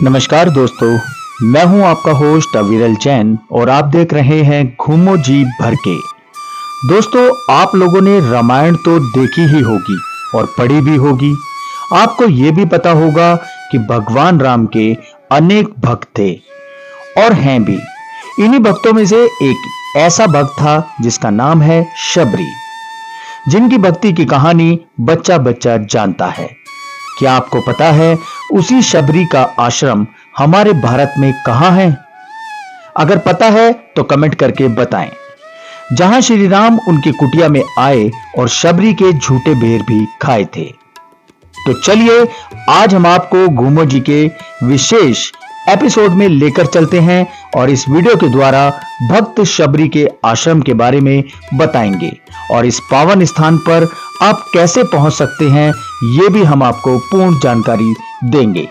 नमस्कार दोस्तों, मैं हूं आपका होस्ट अविरल जैन और आप देख रहे हैं घूमो जी भर के। दोस्तों, आप लोगों ने रामायण तो देखी ही होगी और पढ़ी भी होगी। आपको ये भी पता होगा कि भगवान राम के अनेक भक्त थे और हैं भी। इन्हीं भक्तों में से एक ऐसा भक्त था जिसका नाम है शबरी, जिनकी भक्ति की कहानी बच्चा बच्चा जानता है। क्या आपको पता है उसी शबरी का आश्रम हमारे भारत में कहां है? अगर पता है तो कमेंट करके बताएं। जहां श्री राम उनकी कुटिया में आए और शबरी के झूठे बेर भी खाए थे। तो चलिए आज हम आपको घूमो जी के विशेष एपिसोड में लेकर चलते हैं और इस वीडियो के द्वारा भक्त शबरी के आश्रम के बारे में बताएंगे और इस पावन स्थान पर आप कैसे पहुंच सकते हैं ये भी हम आपको पूर्ण जानकारी देंगे।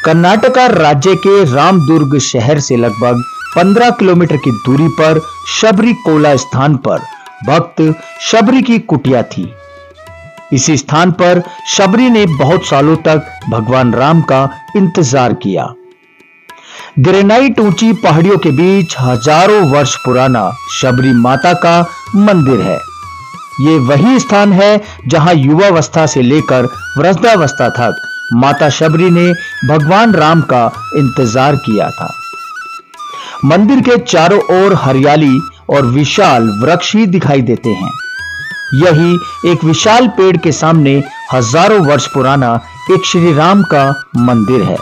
कर्नाटका राज्य के रामदुर्ग शहर से लगभग 15 किलोमीटर की दूरी पर शबरी कोला स्थान पर भक्त शबरी की कुटिया थी। इसी स्थान पर शबरी ने बहुत सालों तक भगवान राम का इंतजार किया। ग्रेनाइट ऊंची पहाड़ियों के बीच हजारों वर्ष पुराना शबरी माता का मंदिर है। ये वही स्थान है जहां युवावस्था से लेकर वृद्धावस्था तक माता शबरी ने भगवान राम का इंतजार किया था। मंदिर के चारों ओर हरियाली और विशाल वृक्ष ही दिखाई देते हैं। यही एक विशाल पेड़ के सामने हजारों वर्ष पुराना एक श्री राम का मंदिर है।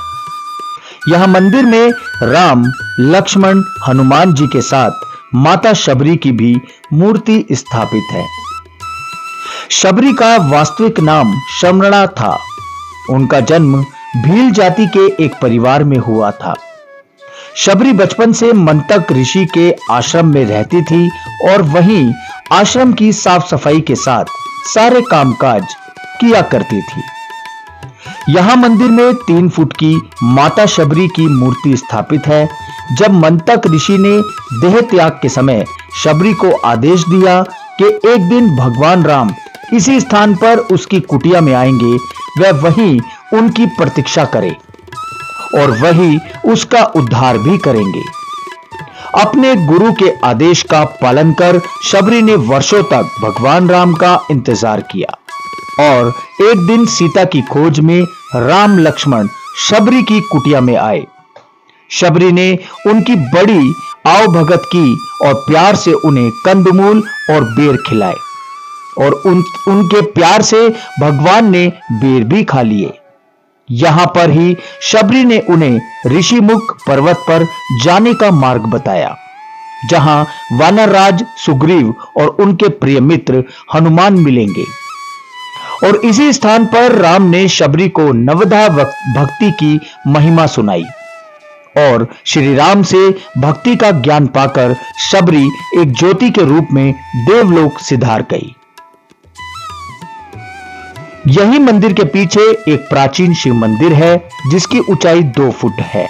यह मंदिर में राम, लक्ष्मण, हनुमान जी के साथ माता शबरी की भी मूर्ति स्थापित है। शबरी का वास्तविक नाम शमरणा था। उनका जन्म भील जाति के एक परिवार में हुआ था। शबरी बचपन से मंतक ऋषि के आश्रम में रहती थी और वहीं आश्रम की साफ सफाई के साथ सारे कामकाज किया करती थी। यहां मंदिर में 3 फुट की माता शबरी की मूर्ति स्थापित है। जब मंतक ऋषि ने देह त्याग के समय शबरी को आदेश दिया कि एक दिन भगवान राम इसी स्थान पर उसकी कुटिया में आएंगे, वह वहीं उनकी प्रतीक्षा करे और वही उसका उद्धार भी करेंगे। अपने गुरु के आदेश का पालन कर शबरी ने वर्षों तक भगवान राम का इंतजार किया और एक दिन सीता की खोज में राम लक्ष्मण शबरी की कुटिया में आए। शबरी ने उनकी बड़ी आवभगत की और प्यार से उन्हें कंदमूल और बेर खिलाए और उनके प्यार से भगवान ने बेर भी खा लिए। यहां पर ही शबरी ने उन्हें ऋषिमुख पर्वत पर जाने का मार्ग बताया, जहां वानर राज सुग्रीव और उनके प्रिय मित्र हनुमान मिलेंगे। और इसी स्थान पर राम ने शबरी को नवधा भक्ति की महिमा सुनाई और श्री राम से भक्ति का ज्ञान पाकर शबरी एक ज्योति के रूप में देवलोक सिधार गई। यही मंदिर के पीछे एक प्राचीन शिव मंदिर है जिसकी ऊंचाई 2 फुट है।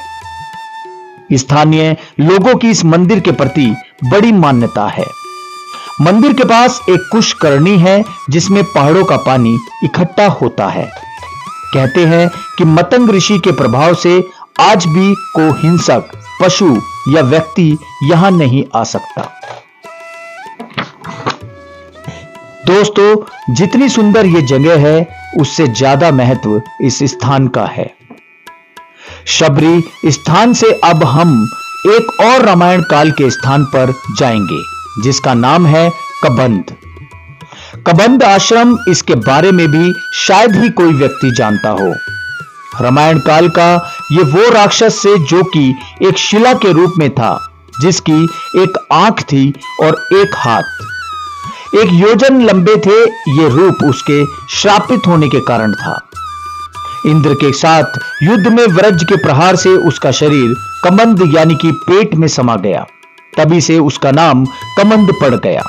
स्थानीय लोगों की इस मंदिर के प्रति बड़ी मान्यता है। मंदिर के पास एक पुष्करणी है जिसमें पहाड़ों का पानी इकट्ठा होता है। कहते हैं कि मतंग ऋषि के प्रभाव से आज भी कोई हिंसक पशु या व्यक्ति यहां नहीं आ सकता। दोस्तों, जितनी सुंदर ये जगह है उससे ज्यादा महत्व इस स्थान का है। शबरी स्थान से अब हम एक और रामायण काल के स्थान पर जाएंगे जिसका नाम है कबंध। कबंध आश्रम, इसके बारे में भी शायद ही कोई व्यक्ति जानता हो। रामायण काल का ये वो राक्षस से जो कि एक शिला के रूप में था, जिसकी एक आंख थी और एक हाथ 1 योजन लंबे थे। ये रूप उसके श्रापित होने के कारण था। इंद्र के साथ युद्ध में वज्र के प्रहार से उसका शरीर कमंद यानी कि पेट में समा गया। तभी से उसका नाम कमंद पड़ गया।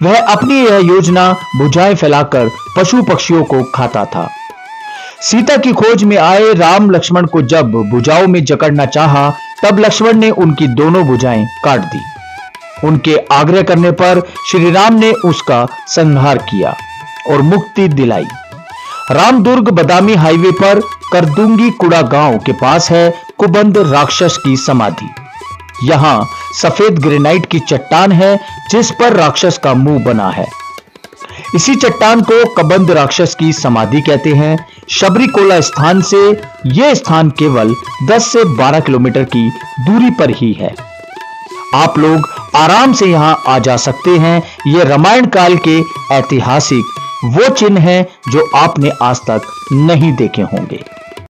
वह अपनी यह योजना भुजाएं फैलाकर पशु पक्षियों को खाता था। सीता की खोज में आए राम लक्ष्मण को जब भुजाओं में जकड़ना चाहा, तब लक्ष्मण ने उनकी दोनों भुजाएं काट दी। उनके आग्रह करने पर श्री राम ने उसका संहार किया और मुक्ति दिलाई। रामदुर्ग बदामी हाईवे पर करदुंगी कुड़ा गांव के पास है कुबंद राक्षस की समाधि। यहां सफेद ग्रेनाइट की चट्टान है जिस पर राक्षस का मुंह बना है। इसी चट्टान को कबंद राक्षस की समाधि कहते हैं। शबरीकोला स्थान से यह स्थान केवल 10 से 12 किलोमीटर की दूरी पर ही है। आप लोग आराम से यहां आ जा सकते हैं। यह रामायण काल के ऐतिहासिक वो चिन्ह हैं जो आपने आज तक नहीं देखे होंगे।